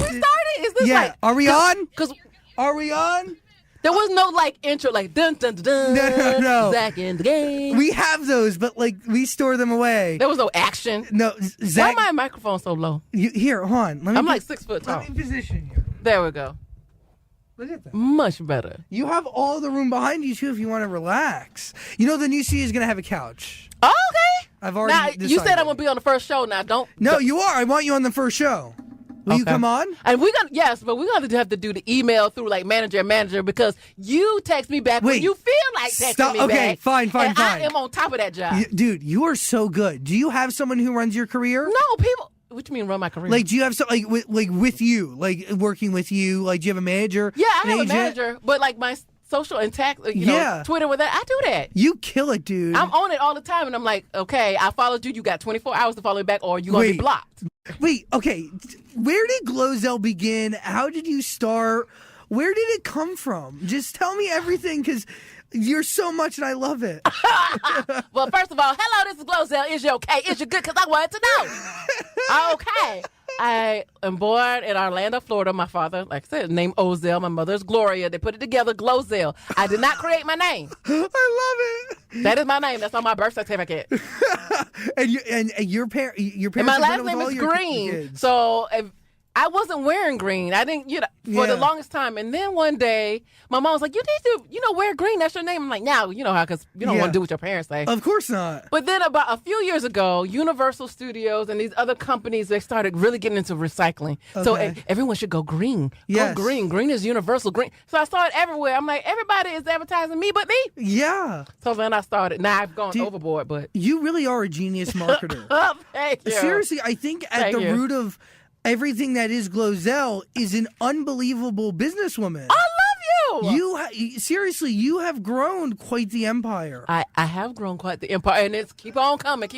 started? Is this like... Are we on? Are we on? There was no like intro, like dun dun dun dun. No. Zach in the game. We have those, but like we store them away. There was no action. No, Zach. Why my microphone so low? Here, hold on. I'm like 6 foot tall. Let me position you. There we go. Look at that. Much better. You have all the room behind you too if you want to relax. You know the new studio is gonna have a couch. Oh, okay. I've already. Now decided. you said I'm gonna be on the first show. Now don't. No, you are. I want you on the first show. Will you come on? And we're gonna but we're gonna have to do the email through like manager because you text me back when you feel like texting me back. Okay, fine. I am on top of that job. Dude, you are so good. Do you have someone who runs your career? No, people. What you mean run my career? Like, do you have some like with you, like working with you? Like, do you have a manager? Yeah, I have a manager, but like my social and tax, know, Twitter with that, I do that. You kill it, dude. I'm on it all the time, and I'm like, okay, I followed you. You got 24 hours to follow me back, or you gonna be blocked. Wait, okay. Where did GloZell begin? How did you start? Where did it come from? Just tell me everything, because you're so much, and I love it. Well, first of all, hello, this is GloZell. Is you okay? Is you good? Because I wanted to know. Okay. I am born in Orlando, Florida. My father, like I said, named Ozell. My mother's Gloria. They put it together, GloZell. I did not create my name. I love it. That is my name. That's on my birth certificate. and your parents. And my last name is Green. So if I wasn't wearing green. I didn't, for the longest time. And then one day, my mom was like, you need to, wear green. That's your name. I'm like, now, you know how, because you don't want to do what your parents say. Of course not. But then about a few years ago, Universal Studios and these other companies, they started really getting into recycling. Okay. So everyone should go green. Yes. Go green. Green is universal. Green. So I saw it everywhere. I'm like, everybody is advertising me but me. Yeah. So then I started. Now I've gone overboard, but. You really are a genius marketer. Thank you. Seriously, I think at the root of everything that is GloZell is an unbelievable businesswoman. I love you. Seriously, you have grown quite the empire. I have grown quite the empire, and it's keep on coming.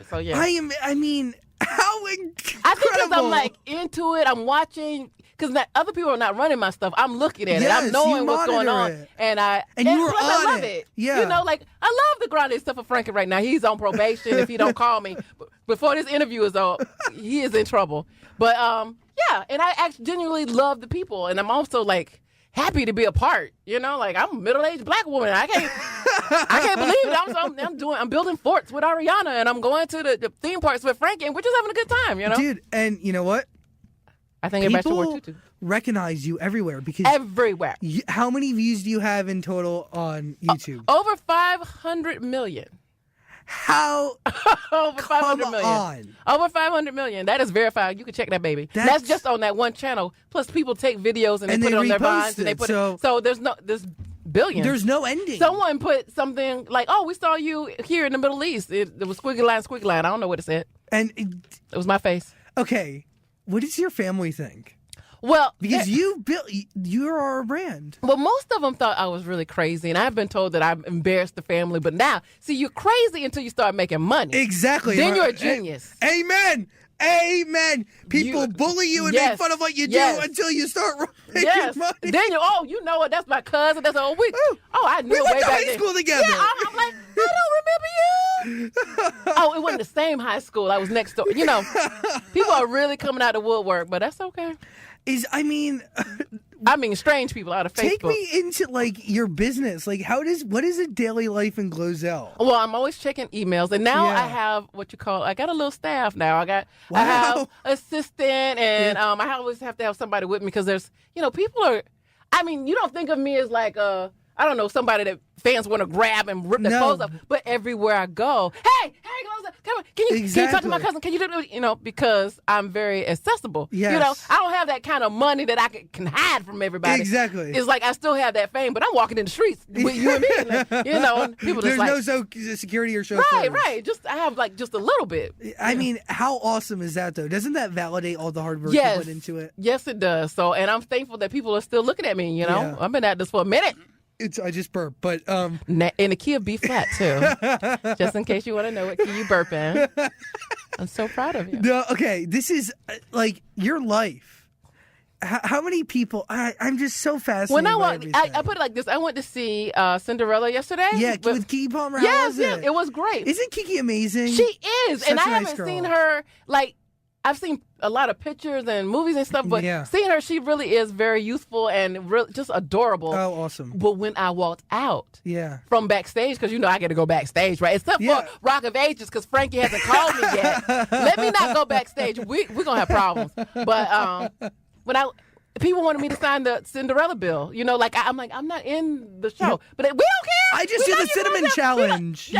So yeah. I mean, how incredible. I think because I'm like into it, I'm watching. Because other people are not running my stuff. I'm looking at it. I'm knowing what's going on. And I love it. Yeah. I love the grande stuff for Frankie right now. He's on probation if he don't call me. Before this interview is over, he is in trouble. But, and I actually genuinely love the people. And I'm also, happy to be a part. I'm a middle-aged black woman. I can't believe it. I'm building forts with Ariana, and I'm going to the theme parks with Frankie, and we're just having a good time, Dude, and you know what? I think everybody should wear tutu. Recognize you everywhere because everywhere. How many views do you have in total on YouTube? Over 500 million. How? Over 500 million. On. Over 500 million. That is verified. You can check that, baby. That's just on that one channel. Plus, people take videos and they put it on their vines and they put it. So there's billions. There's no ending. Someone put something like, "Oh, we saw you here in the Middle East." It was squiggly line. I don't know what it said. And it was my face. Okay. What does your family think? Well, because you're our brand. Well, most of them thought I was really crazy, and I've been told that I've embarrassed the family. But now, see, you're crazy until you start making money. Exactly. Then you're a genius. Amen. People bully you and make fun of what you do until you start making money. Then you know what? That's my cousin. That's I knew we went way to back high then. school together. Yeah, I'm like, I don't remember you. It wasn't the same high school. I was next door. People are really coming out of woodwork, but that's okay. Strange people out of Facebook. Take me into your business. What is a daily life in GloZell? Well, I'm always checking emails, and now I have I got a little staff now. I have assistant, and I always have to have somebody with me because there's people are. You don't think of me as I don't know, somebody that fans want to grab and rip their clothes up. But everywhere I go, hey, come on, can you talk to my cousin? Can you do because I'm very accessible. Yes. I don't have that kind of money that I can hide from everybody. Exactly. It's I still have that fame, but I'm walking in the streets with you and me. And people there's just no security or chauffeur. Right. I have just a little bit. How awesome is that though? Doesn't that validate all the hard work you put into it? Yes, it does. So, and I'm thankful that people are still looking at me. I've been at this for a minute. I just burped, but in the key of B flat too. Just in case you want to know what key you burp in. I'm so proud of you. No, okay, this is your life. How many people? I'm just so fascinated. I put it like this. I went to see Cinderella yesterday. Yeah, with Kiki Palmer. Yes, it was great. Isn't Kiki amazing? She is, Such and I a nice haven't girl. seen her I've seen a lot of pictures and movies and stuff, but seeing her, she really is very youthful and just adorable. Oh, awesome. But when I walked out yeah. from backstage, because I got to go backstage, right? Except for Rock of Ages, because Frankie hasn't called me yet. Let me not go backstage. We're going to have problems. But when people wanted me to sign the Cinderella bill, I'm like, I'm not in the show. But we don't care. I just do the cinnamon challenge,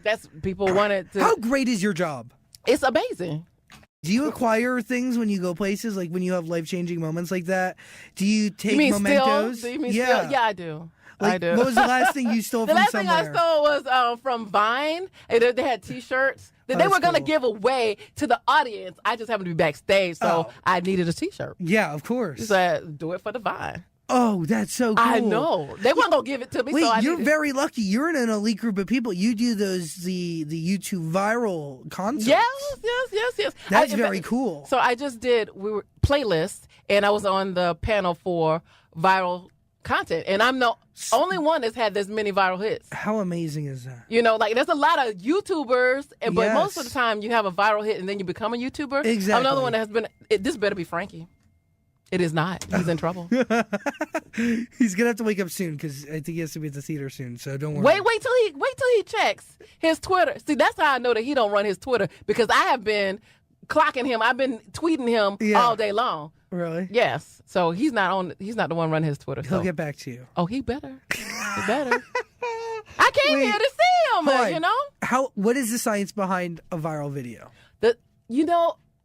That's, people wanted to. How great is your job? It's amazing. Do you acquire things when you go places, like when you have life-changing moments like that? Do you take mementos? Do you mean still? Yeah, I do. I do. What was the last thing you stole from somewhere? The last thing I stole was from Vine. They had T-shirts that they were going to give away to the audience. I just happened to be backstage, so I needed a T-shirt. Yeah, of course. He said, do it for the Vine. Oh, that's so cool. I know. They weren't going to give it to me. Wait, so you're very lucky. You're in an elite group of people. You do the YouTube viral concerts. Yes. That's very cool. So I just did playlists, and I was on the panel for viral content, and I'm the only one that's had this many viral hits. How amazing is that? There's a lot of YouTubers, but most of the time you have a viral hit and then you become a YouTuber. Exactly. I'm another one that has been. This better be Frankie. It is not. He's in trouble. He's gonna have to wake up soon because I think he has to be at the theater soon. So don't worry. Wait till he checks his Twitter. See, that's how I know that he don't run his Twitter, because I have been clocking him. I've been tweeting him all day long. Really? Yes. So he's not the one running his Twitter. He'll get back to you. Oh, he better. He better. I came here to see him. What is the science behind a viral video?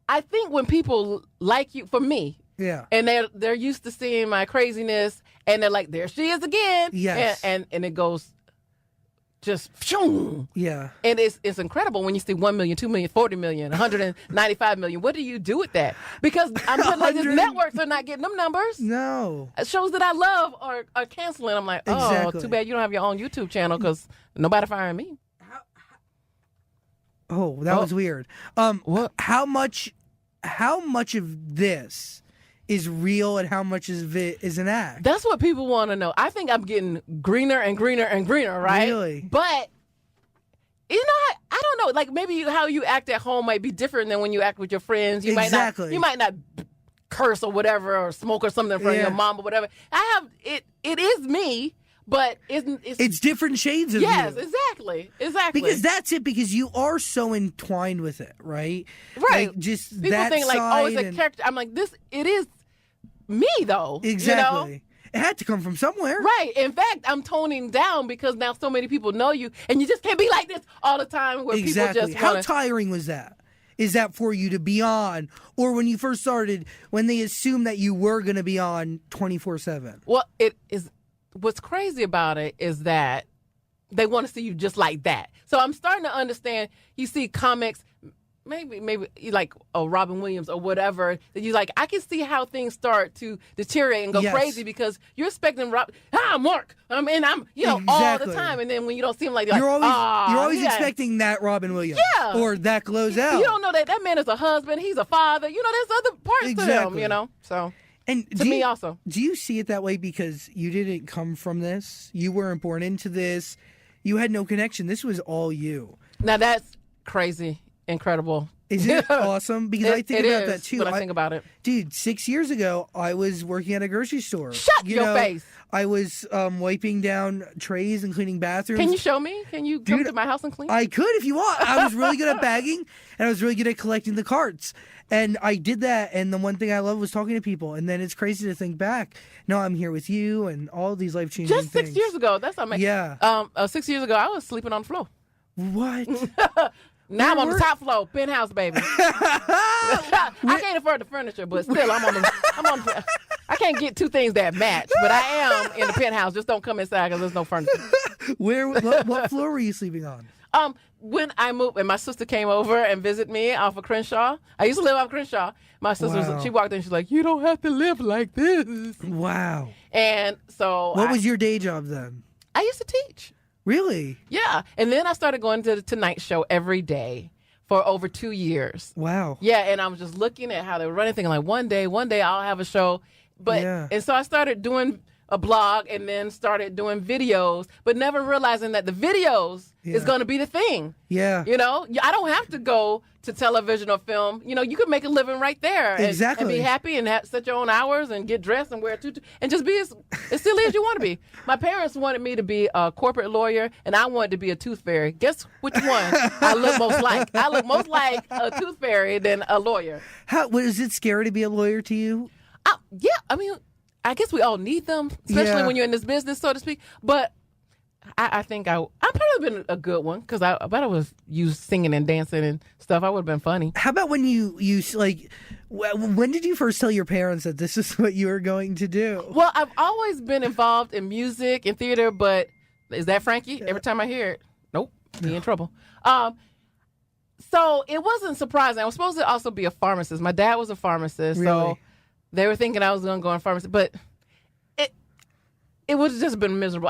I think when people like you, for me. Yeah. And they're used to seeing my craziness, and they're like, there she is again. Yes. And it goes just pshoo. Yeah. And it's incredible when you see 1 million, 2 million, 40 million, 195 million. What do you do with that? Because I'm putting like these networks are not getting them numbers. No. Shows that I love are canceling. I'm like, too bad you don't have your own YouTube channel, because nobody firing me. Oh, that was weird. What? How much of this is real and how much of it is an act? That's what people want to know. I think I'm getting greener and greener and greener, right? Really? But, I don't know. Like, maybe how you act at home might be different than when you act with your friends. You might not curse or whatever, or smoke or something in front of your mom or whatever. It is me, but it's different shades of you. Yes, exactly. Because that's it, because you are so entwined with it, right? Right. Like, just people that think like, it's a and... character. I'm like, it is me though. Exactly. It had to come from somewhere. Right. In fact, I'm toning down because now so many people know you, and you just can't be like this all the time where people just How tiring was that? Is that for you to be on? Or when you first started, when they assumed that you were going to be on 24/7? Well, it is. What's crazy about it is that they want to see you just like that. So I'm starting to understand. You see comics, maybe like Robin Williams or whatever, that you like. I can see how things start to deteriorate and go crazy, because you're expecting Mark. I'm all the time, and then when you don't see him like that, you're always expecting that Robin Williams, or that GloZell. You don't know that man is a husband. He's a father. There's other parts to him. So. And me also. Do you see it that way because you didn't come from this? You weren't born into this. You had no connection. This was all you. Now that's crazy, incredible. Is it awesome? Because I think about that too. I think about it. Dude, 6 years ago, I was working at a grocery store. Shut your face. I was wiping down trays and cleaning bathrooms. Can you show me? Can you come to my house and clean? I could if you want. I was really good at bagging, and I was really good at collecting the carts. And I did that, and the one thing I love was talking to people. And then it's crazy to think back. No, I'm here with you and all these life-changing things. Just 6 years ago. That's amazing. Yeah. 6 years ago, I was sleeping on the floor. What? Now I'm on the top floor, penthouse, baby. I can't afford the furniture, but still, I'm on. I can't get two things that match, but I am in the penthouse. Just don't come inside because there's no furniture. What floor were you sleeping on? When I moved, and my sister came over and visited me off of Crenshaw. I used to live off Crenshaw. My sister, she walked in, she's like, "You don't have to live like this." Wow. And so, what was your day job then? I used to teach. Really? Yeah. And then I started going to the Tonight Show every day for over 2 years. Wow. Yeah, and I was just looking at how they were running, thinking like, one day I'll have a show. But and so I started doing a blog and then started doing videos, but never realizing that the videos is going to be the thing. Yeah. You know, I don't have to go to television or film. You know, you could make a living right there. Exactly. And be happy and set your own hours and get dressed and wear a tutu and just be as silly as you want to be. My parents wanted me to be a corporate lawyer and I wanted to be a tooth fairy. Guess which one I look most like? I look most like a tooth fairy than a lawyer. Was it scary to be a lawyer to you? Yeah, I mean, I guess we all need them, especially when you're in this business, so to speak. But I think I'd probably been a good one because I bet I was used singing and dancing and stuff. I would have been funny. How about when you like, when did you first tell your parents that this is what you were going to do? Well, I've always been involved in music and theater, but is that Frankie? Every time I hear it, nope, me in trouble. So it wasn't surprising. I was supposed to also be a pharmacist. My dad was a pharmacist, so they were thinking I was going to go in pharmacy, but it would have just been miserable.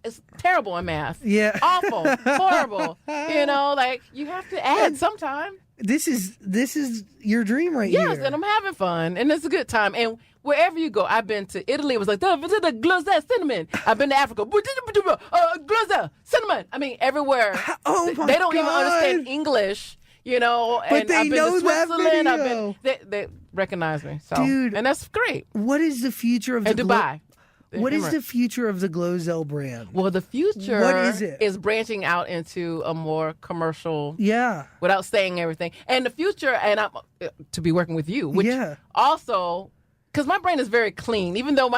It's terrible in math. Yeah. Awful. Horrible. You know, like, you have to add sometime. This is your dream right here. Yes, and I'm having fun, and it's a good time. And wherever you go, I've been to Italy. It was like, the GloZell cinnamon. I've been to Africa. GloZell cinnamon. I mean, everywhere. Oh, my They don't God. even understand English, you know. But and they I've been know to that Switzerland. video. They recognize me. So, Dude. and that's great. What is the future of And Dubai. What is the future of the GloZell brand? Well, the future What is it? is branching out into a more commercial, Yeah. without saying everything. And the future, and I'm to be working with you, which also, because my brain is very clean, even though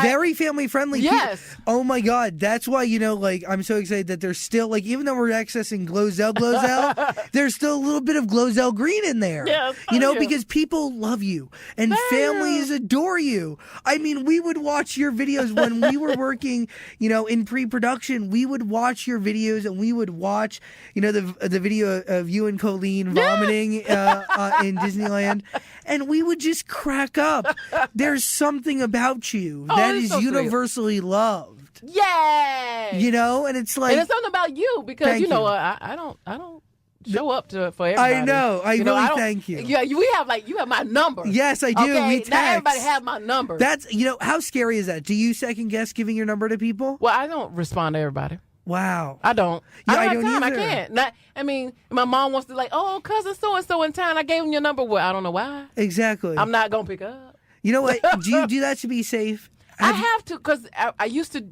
Very family friendly. Yes. Oh my God. That's why, like, I'm so excited that there's still, like, even though we're accessing GloZell, there's still a little bit of GloZell green in there. Yes. Because people love you and families adore you. I mean, we would watch your videos when we were working, in pre-production. We would watch your videos and we would watch, the video of you and Colleen vomiting in Disneyland. And we would just crack up. There's something about you that is so universally loved. Yay! And it's like, and it's something about you because Thank you. I don't show up for everybody. I know. I thank you. Yeah, you have my number. Yes, I do. Okay? We text. Not everybody have my number. That's how scary is that? Do you second guess giving your number to people? Well, I don't respond to everybody. Wow. I don't. Yeah, I don't have time. either. I can't. I mean, my mom wants to cousin so and so in town. I gave him your number. Well, I don't know why. Exactly. I'm not gonna pick up. You know what? Do you do that to be safe? I have to because I used to.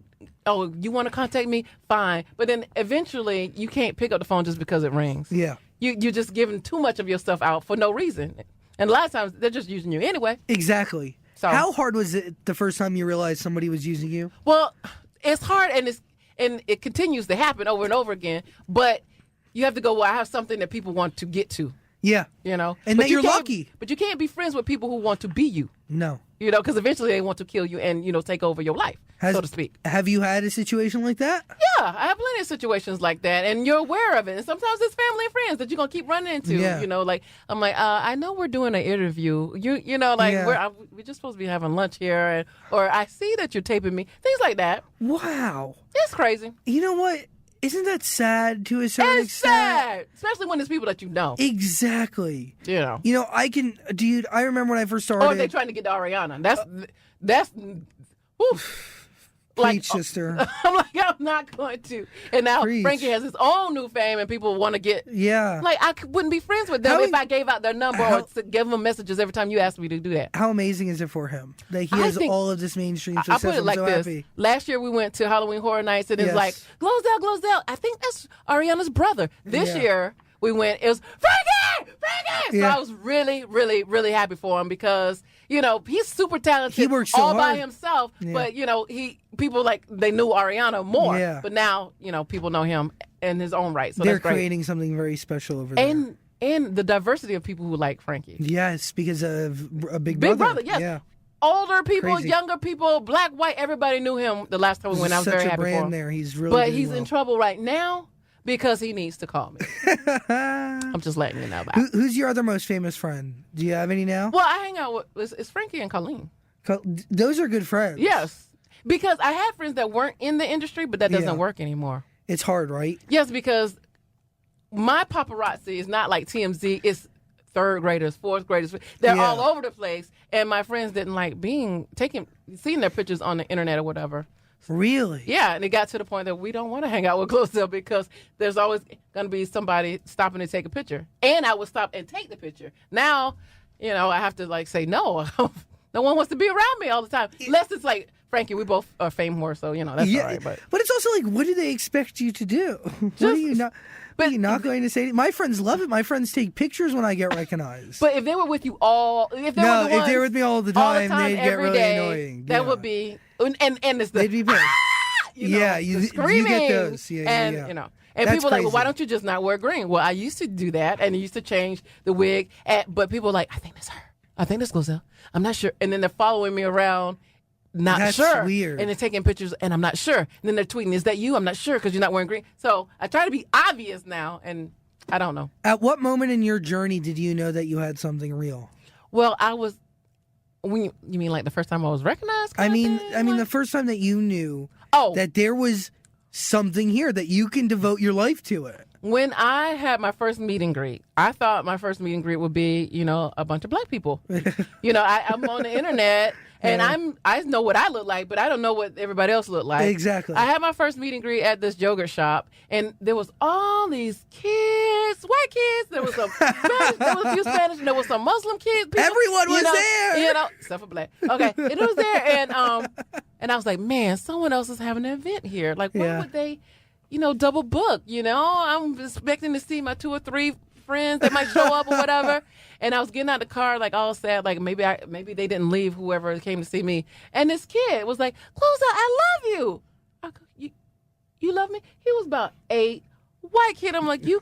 Oh, you want to contact me? Fine. But then eventually you can't pick up the phone just because it rings. Yeah. You're just giving too much of your stuff out for no reason. And a lot of times they're just using you anyway. Exactly. So how hard was it the first time you realized somebody was using you? Well, it's hard and it continues to happen over and over again. But you have to go, well, I have something that people want to get to. Yeah. And that but you're can't- lucky. But you can't be friends with people who want to be you. No. Because eventually they want to kill you and, take over your life, so to speak. Have you had a situation like that? Yeah, I have plenty of situations like that, and you're aware of it. And sometimes it's family and friends that you're going to keep running into. Yeah. I'm like, I know we're doing an interview. We're just supposed to be having lunch here, or I see that you're taping me. Things like that. Wow. It's crazy. You know what? Isn't that sad to a certain It's extent? sad, especially when it's people that you know. Exactly. Yeah. Dude, I remember when I first started. Or they're trying to get to Ariana. That's whew. Preach, sister. I'm like, I'm not going to. And now Preach. Frankie has his own new fame, and people want to get. Yeah. Like, wouldn't be friends with them if I gave out their number or to give them messages every time you asked me to do that. How amazing is it for him that he has all of this mainstream I success? put it I'm like so this. happy. Last year we went to Halloween Horror Nights, and it's Yes. like, GloZell. I think that's Ariana's brother. This Yeah. year we went, it was Frankie! So Yeah. I was really, really, really happy for him because, he's super talented. He works so all by hard. himself. Yeah. But, people they knew Ariana more. Yeah. But now, people know him in his own right. So They're that's great. creating something very special over there. And the diversity of people who like Frankie. Yes, because of a big Big brother. brother, yes. Yeah. Older people, Crazy. younger people, black, white, everybody knew him the last time we went. I was Such very a happy for brand him. there. He's really But doing he's well. in trouble right now because he needs to call me. I'm just letting you know about it. Who's your other most famous friend? Do you have any now? Well, I hang out with it's Frankie and Colleen. Those are good friends. Yes. Because I had friends that weren't in the industry, but that doesn't Yeah. work anymore. It's hard, right? Yes, because my paparazzi is not like TMZ. It's third graders, fourth graders. They're Yeah. all over the place. and my friends didn't like seeing their pictures on the internet or whatever. Really? Yeah, and it got to the point that we don't want to hang out with GloZell because there's always going to be somebody stopping to take a picture. And I would stop and take the picture. Now, I have to like say no. No one wants to be around me all the time. Unless it's like, Frankie, we both are fame whores, so, that's all right. But it's also like, what do they expect you to do? What are you not... But you're not going to say my friends love it. My friends take pictures when I get recognized. But if they were with you if they were with me all the time they'd get really day, annoying. That would be and it's the they'd be pissed. The screaming. You get those. And That's people are like, well, why crazy. don't you just not wear green? Well, I used to do that, and I used to change the wig. But people are like, I think that's her. I think that's GloZell. I'm not sure. And then they're following me around. Not sure. That's weird. And they're taking pictures, and I'm not sure. And then they're tweeting, is that you? I'm not sure because you're not wearing green. So I try to be obvious now, and I don't know. At what moment in your journey did you know that you had something real? Well, you mean like the first time I was recognized? I mean, the first time that you knew that there was something here, that you can devote your life to it. When I had my first meet and greet, I thought my first meet and greet would be, a bunch of black people. I'm on the internet. And I know what I look like, but I don't know what everybody else look like. Exactly. I had my first meet and greet at this yogurt shop, and there was all these kids, white kids. There was some Spanish, there was a few Spanish, and there was some Muslim kids. People, everyone was there. Except for black. Okay, it was there, and I was like, man, someone else is having an event here. Like, why would they, double book? I'm expecting to see my 2 or 3 friends that might show up or whatever. And I was getting out the car, like, all sad, like, maybe they didn't leave, whoever came to see me. And this kid was like, GloZell, I love you. I go, you love me? He was about 8, white kid. I'm like, you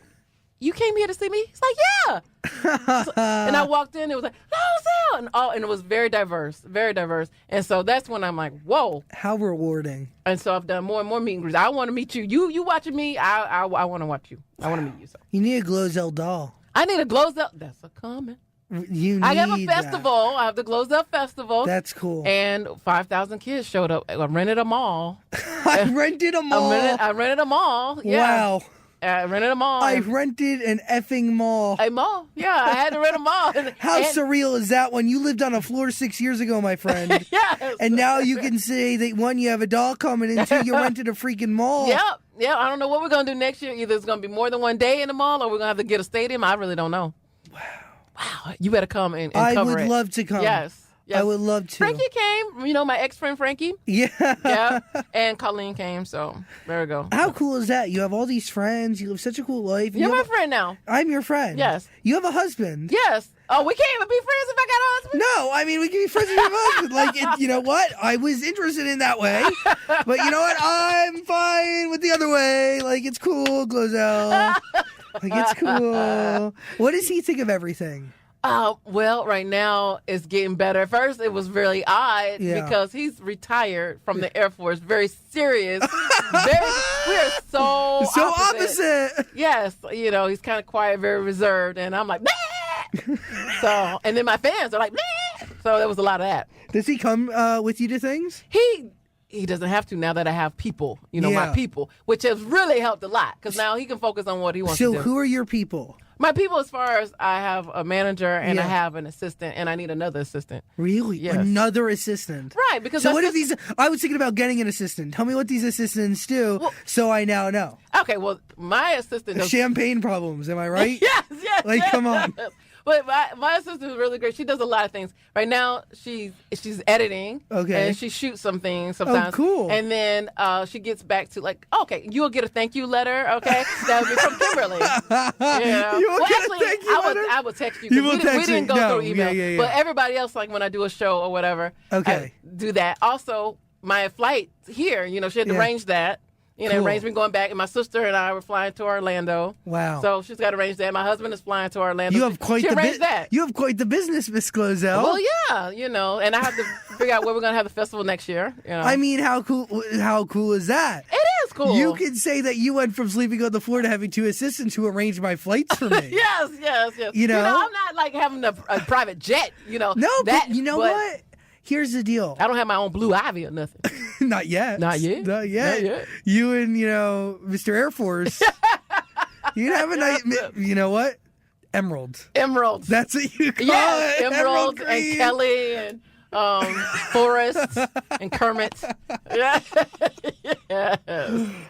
came here to see me? He's like, yeah. And I walked in, it was like, GloZell! And it was very diverse. And so that's when I'm like, whoa. How rewarding. And so I've done more and more meet and greets. I want to meet you. You watching me, I want to watch you. I want to meet you. So you need a GloZell doll. I need a GloZell. That's a comment. I have a festival. I have the GloZell Festival. That's cool. And 5,000 kids showed up. I rented a mall. I rented a mall. I rented a mall. Yeah. Wow. I rented a mall. I rented an effing mall. A mall. Yeah, I had to rent a mall. How surreal is that when you lived on a floor 6 years ago, my friend? Yes. And now you can say that, 1, you have a doll coming, and 2, you rented a freaking mall. Yep. Yeah, I don't know what we're going to do next year. Either it's going to be more than one day in the mall or we're going to have to get a stadium. I really don't know. Wow. You better come and cover it. I would love to come. Yes. I would love to. Frankie came, my ex-friend Frankie. Yeah. Yeah. And Colleen came, so there we go. How cool is that? You have all these friends. You live such a cool life. You're my friend now. I'm your friend. Yes. You have a husband. Yes. Oh, we can't even be friends if I got a husband? No, we can be friends with your husband. You know what? I was interested in that way. But you know what? I'm fine with the other way. Like, it's cool, GloZell. Like, it's cool. What does he think of everything? Well, right now it's getting better. At first, it was really odd because he's retired from the Air Force. Very serious. We are so opposite. Yes, he's kind of quiet, very reserved, and I'm like, bah! So, and then my fans are like, bah! So there was a lot of that. Does he come with you to things? He doesn't have to now that I have people, my people, which has really helped a lot because now he can focus on what he wants to do. So who are your people? My people, as far as I have a manager and I have an assistant and I need another assistant. Really? Yes. Another assistant? Right. Because so what if these, I was thinking about getting an assistant. Tell me what these assistants do so I now know. Okay, well, my assistant does... Champagne problems, am I right? Yes. Like, come on. But my assistant is really great. She does a lot of things. Right now, she's editing. Okay. And she shoots some things sometimes. Oh, cool. And then she gets back to you'll get a thank you letter, okay? That would be from Kimberly. You will get a thank you letter? I will text you. We didn't go through email. Yeah. But everybody else, like when I do a show or whatever, I do that. Also, my flight here, she had to arrange that. Arranged me going back, and my sister and I were flying to Orlando. Wow! So she's got to arrange that. My husband is flying to Orlando. You have quite that. You have quite the business, Miss GloZell. Well, yeah, and I have to figure out where we're gonna have the festival next year. I mean, how cool is that? It is cool. You can say that you went from sleeping on the floor to having 2 assistants who arranged my flights for me. Yes. I'm not like having a private jet. No, but you know what? Here's the deal. I don't have my own Blue Ivy or nothing. Not yet. You and, Mr. Air Force. You have a night. You know what? Emerald. Emeralds. That's what you call Yes, it. Emerald and Green. Kelly and Forrest and Kermit. Yeah.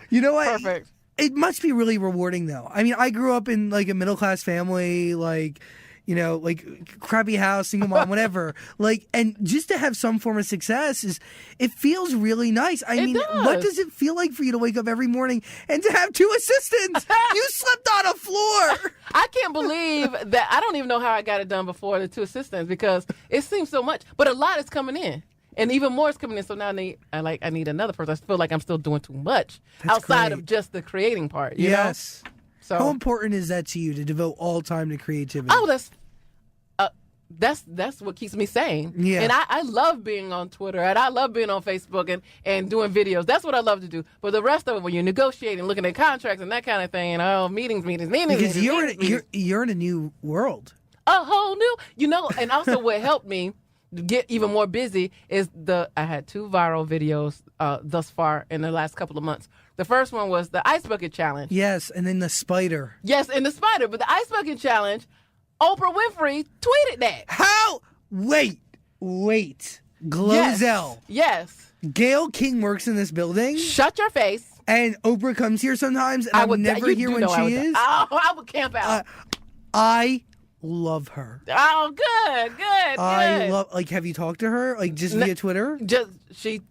You know what? Perfect. It must be really rewarding, though. I mean, I grew up in like a middle class family, like, you know, like crappy house, single mom, whatever. Like, and just to have some form of success it feels really nice. I mean, does. what does it feel like for you to wake up every morning and to have 2 assistants? You slept on a floor. I can't believe that. I don't even know how I got it done before the 2 assistants because it seems so much, but a lot is coming in. And even more is coming in, so now I need another person. I feel like I'm still doing too much outside great. of just the creating part. You know? So How important is that to you to devote all time to creativity? oh, that's what keeps me sane. Yeah. And I love being on Twitter and I love being on Facebook and doing videos. That's what I love to do. But the rest of it, when you're negotiating, looking at contracts and that kind of thing, and meetings. Because you're in a new world. A whole new, and also what helped me get even more busy is I had 2 viral videos thus far in the last couple of months. The first one was the ice bucket challenge. Yes, and then the spider. Yes, and the spider, but the ice bucket challenge, Oprah Winfrey tweeted that. How? Wait. GloZell. Yes. Gail King works in this building. Shut your face. And Oprah comes here sometimes, and I'm never here when she is. Oh, I would camp out. I love her. Oh, good. I love. Like, have you talked to her? Like, just via Twitter? She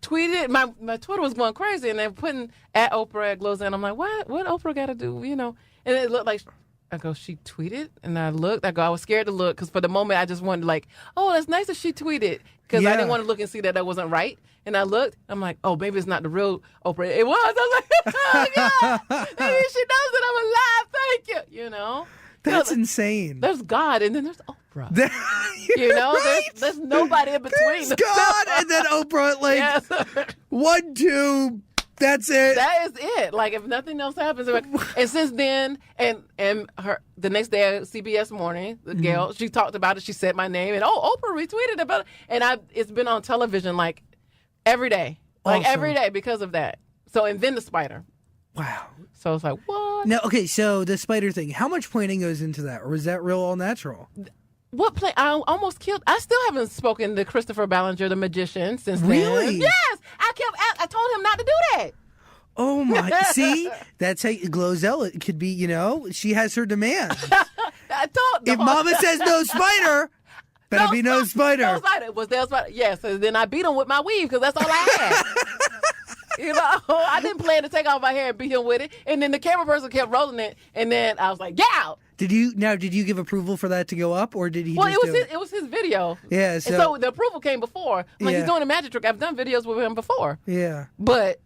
tweeted. My Twitter was going crazy, and they're putting at Oprah at GloZell, and I'm like, what Oprah got to do? And it looked like. I go, she tweeted? And I looked. I was scared to look because for the moment I just wanted like, oh, that's nice that she tweeted because I didn't want to look and see that wasn't right. And I looked. I'm like, oh, maybe it's not the real Oprah. It was. I was like, oh, yeah. Maybe she knows that I'm alive. Thank you. That's insane. There's God and then there's Oprah. Right? There's nobody in between. There's God and then Oprah. Like, yes. 1, 2. That's it. That is it. Like if nothing else happens, and since then, and the next day at CBS Morning, Gail, she talked about it. She said my name, and Oprah retweeted about it, and it's been on television like every day, every day because of that. So and then the spider. Wow. So it's like what? Now, okay, so the spider thing. How much planning goes into that, or was that real all natural? What play? I almost killed. I still haven't spoken to Christopher Ballinger, the magician, since then. Really? Yes. I told him not to do that. Oh my! See, that's how GloZell. It could be. She has her demands. I told. If Mama says no spider, better be no spider. No spider. Was there a spider? Yes. And then I beat him with my weave because that's all I had. I didn't plan to take off my hair and beat him with it. And then the camera person kept rolling it, and then I was like, "Get out!" Did you give approval for that to go up, or did he? Well, just it was his video. Yeah. And so the approval came before. I'm like, he's doing a magic trick. I've done videos with him before. Yeah. But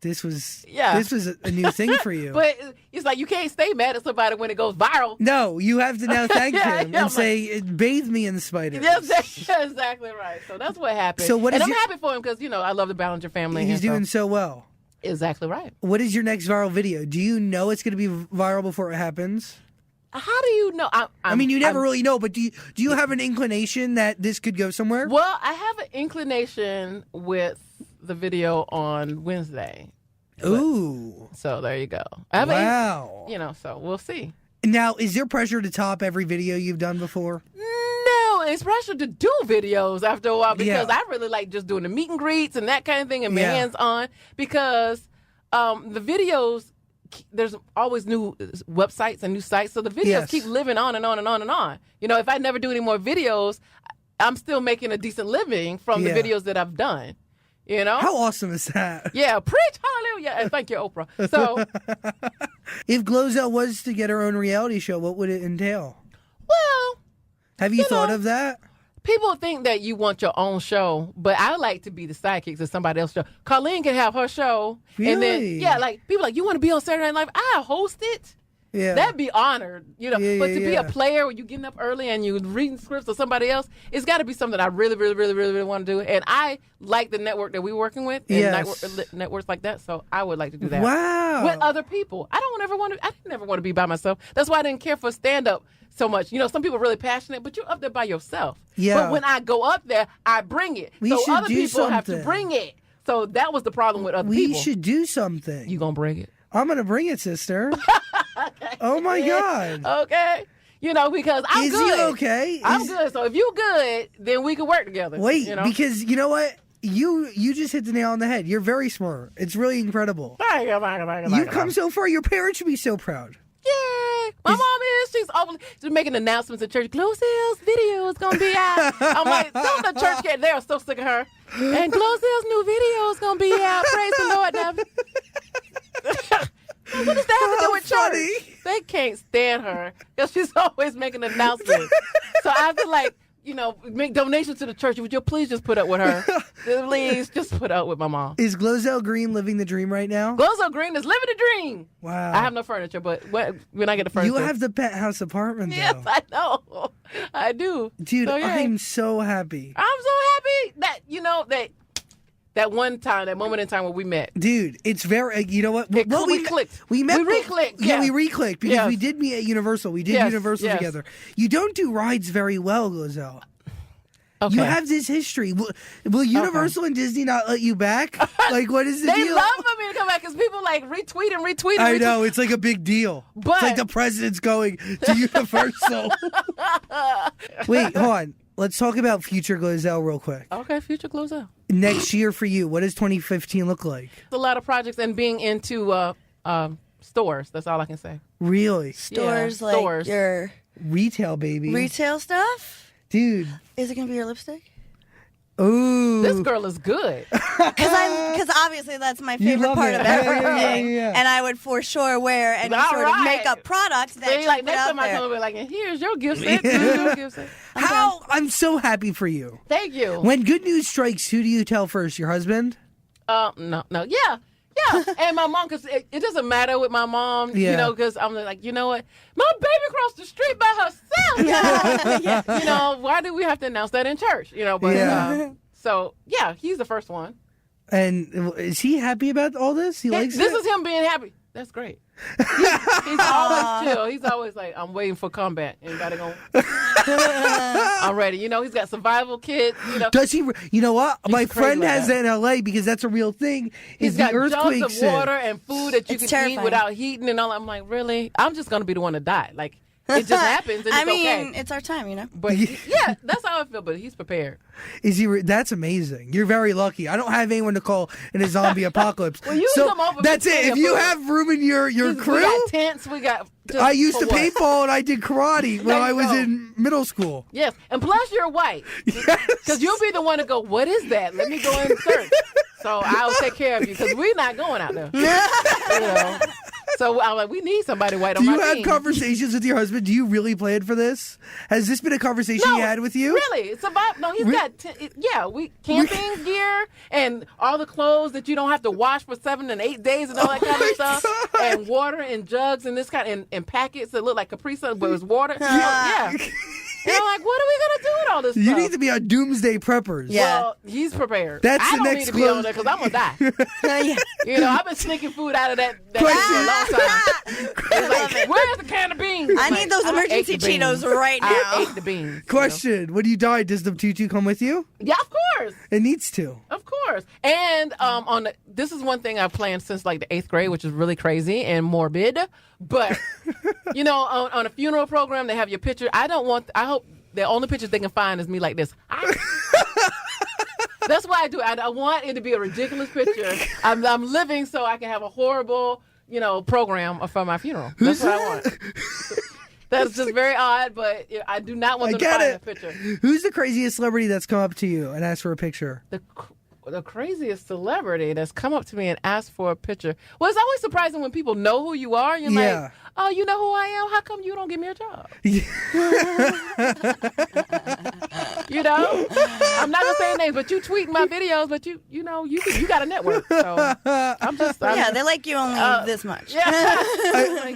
this was a new thing for you. But it's like you can't stay mad at somebody when it goes viral. No, you have to now thank him and say, "Bathe me in the spiders." Yes, that's exactly right. So that's what happened. So I'm happy for him because I love the Ballinger family. He's doing so well. Exactly right. What is your next viral video? Do you know it's going to be viral before it happens? How do you know? I mean, you never really know, but do you have an inclination that this could go somewhere? Well, I have an inclination with the video on Wednesday. Ooh. So there you go. Wow. So we'll see. Now, is there pressure to top every video you've done before? No, it's pressure to do videos after a while because I really like just doing the meet and greets and that kind of thing and my hands on because the videos, there's always new websites and new sites. So the videos keep living on and on and on and on. If I never do any more videos, I'm still making a decent living from the videos that I've done. How awesome is that? Yeah, preach, hallelujah, and thank you, Oprah. So, if GloZell was to get her own reality show, what would it entail? Well, have you thought of that? People think that you want your own show, but I like to be the sidekicks of somebody else's show. Colleen can have her show, and then people you want to be on Saturday Night Live? I host it. Yeah, that'd be honored, but to be a player where you getting up early and you reading scripts or somebody else, it's got to be something I really, really, really, really, really want to do. And I like the network that we're working with, and networks like that. So I would like to do that. Wow, with other people. I didn't never want to be by myself. That's why I didn't care for stand up so much. Some people are really passionate, but you're up there by yourself. Yeah. But when I go up there, I bring it. So other people have to bring it. So that was the problem with other people. We should do something. You gonna bring it? I'm gonna bring it, sister. Okay. Oh my God. Okay. Because I'm good. Is he okay? I'm good. So if you good, then we can work together. Wait, because you know what? You just hit the nail on the head. You're very smart. It's really incredible. You've come so far. Your parents should be so proud. Yeah, my mom is. She's making announcements at church. GloZell's video is gonna be out. I'm like, don't the church get there? I'm so sick of her. And GloZell's new video is gonna be out. Praise the Lord. Now, what does that have to do with church? They can't stand her because she's always making announcements. So I have to make donations to the church. Would you please just put up with her? Please just put up with my mom. Is GloZell Green living the dream right now? GloZell Green is living the dream. Wow. I have no furniture, but when I get the furniture. You have the penthouse apartment, though. Yes, I know. I do. Dude, so, yeah. I'm so happy. I'm so happy that one time, that moment in time where we met. Dude, it's very, you know what? We clicked. We met. We re-clicked. Yeah, we re-clicked because we did meet at Universal. We did Universal yes. together. You don't do rides very well, GloZell. Okay. You have this history. Will Universal and Disney not let you back? What is the deal? They love for me to come back because people retweet. I know, it's like a big deal. But it's like the president's going to Universal. Wait, hold on. Let's talk about future GloZell real quick. Okay, future GloZell. Next year for you, what does 2015 look like? A lot of projects and being into stores. That's all I can say. Really? Stores stores. Your Retail, baby. retail stuff? Dude. Is it going to be your lipstick? Ooh. This girl is good. Because obviously that's my favorite part of everything. Yeah. And I would for sure wear any sort of makeup product that you put next out time I there. come over, here's your gift set. Here's your gift set. I'm so happy for you. Thank you. When good news strikes, who do you tell first? Your husband? No. Yeah. And my mom, because it doesn't matter with my mom, because I'm like, you know what? My baby crossed the street by herself. Why do we have to announce that in church? So, he's the first one. And is he happy about all this? He likes this it? is him being happy. That's great. He's always chill. He's always like, I'm waiting for combat. And gotta go. I'm ready. He's got survival kits. Does he? You know what? My friend like has that in LA because that's a real thing. He's got jugs of water and food that you can terrifying. eat without heating and all. I'm like, really? I'm just gonna be the one to die. It just happens. And okay. It's our time, But that's how I feel. But he's prepared. Is he? That's amazing. You're very lucky. I don't have anyone to call in a zombie apocalypse. Well, you so come over. That's it. If you have room in your crew, we got tents. We got. I used to paintball and I did karate when I was in middle school. Yes, and plus you're white. Because you'll be the one to go, what is that? Let me go and search. So I'll take care of you because we're not going out there. So I'm like, we need somebody white on my team. Do you have conversations with your husband? Do you really plan for this? Has this been a conversation he had with you? Really? It's about, he's got, camping gear and all the clothes that you don't have to wash for 7 and 8 days and all that kind of stuff. God. And water and jugs and this kind and packets that look like Capri Sun, but it's water. Yeah. And I'm like, what are we going to do with all this stuff? You need to be on Doomsday Preppers. Yeah. Well, he's prepared. That's I the don't next need to be on there because I'm going to die. I've been sneaking food out of that for a long time. It's like, where's the can of beans? I need those emergency Cheetos right now. I ate the beans. Question. When you die, does the tutu come with you? Yeah, of course. It needs to. Of course. And this is one thing I've planned since the 8th grade, which is really crazy and morbid. But, on a funeral program, they have your picture. I hope the only pictures they can find is me like this. That's why I do it. I want it to be a ridiculous picture. I'm living so I can have a horrible, program for my funeral. That's what I want. That's just very odd, but I do not want them to find that picture. Who's the craziest celebrity that's come up to you and asked for a picture? The craziest celebrity that's come up to me and asked for a picture. Well, it's always surprising when people know who you are. You're like, oh, you know who I am? How come you don't give me a job? I'm not gonna say names, but you tweet my videos, but you got a network. So they like you only this much. Yeah.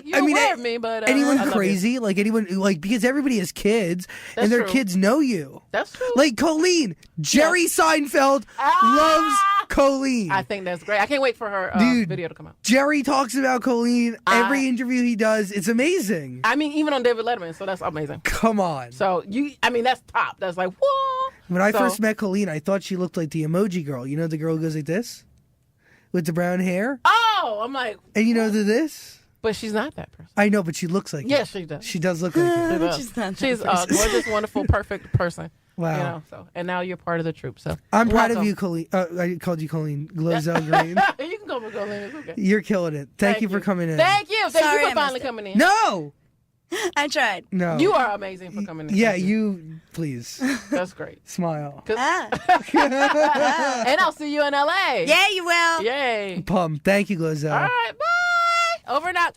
You're aware of me, but anyone crazy? Like anyone because everybody has kids and their kids know you. That's true. Like Colleen, Jerry Seinfeld loves Colleen. I think that's great. I can't wait for her video to come out. Jerry talks about Colleen every interview he does. It's amazing. I mean, even on David Letterman, so that's amazing. Come on. So that's top. That's like, whoa. When I first met Colleen, I thought she looked like the emoji girl. The girl who goes like this? With the brown hair? Oh, I'm like... And this? But she's not that person. I know, but she looks like Yes, it. she does. She does look like it. She does. She's not that She's a person. gorgeous, wonderful, perfect person. Wow. You know, so and now you're part of the troop. So I'm proud of welcome. you, Colleen. I called you Colleen. GloZell Green. You can go with Colleen. It's okay. You're killing it. Thank you for coming in. Thank you. Thank Sorry, you I for finally missed it. coming in. No. I tried. No. You are amazing for coming in. Yeah, Thank you. Please That's great. smile. Ah. And I'll see you in LA. Yeah, you will. Yay. Thank you, GloZell. All right. Bye. Over and out.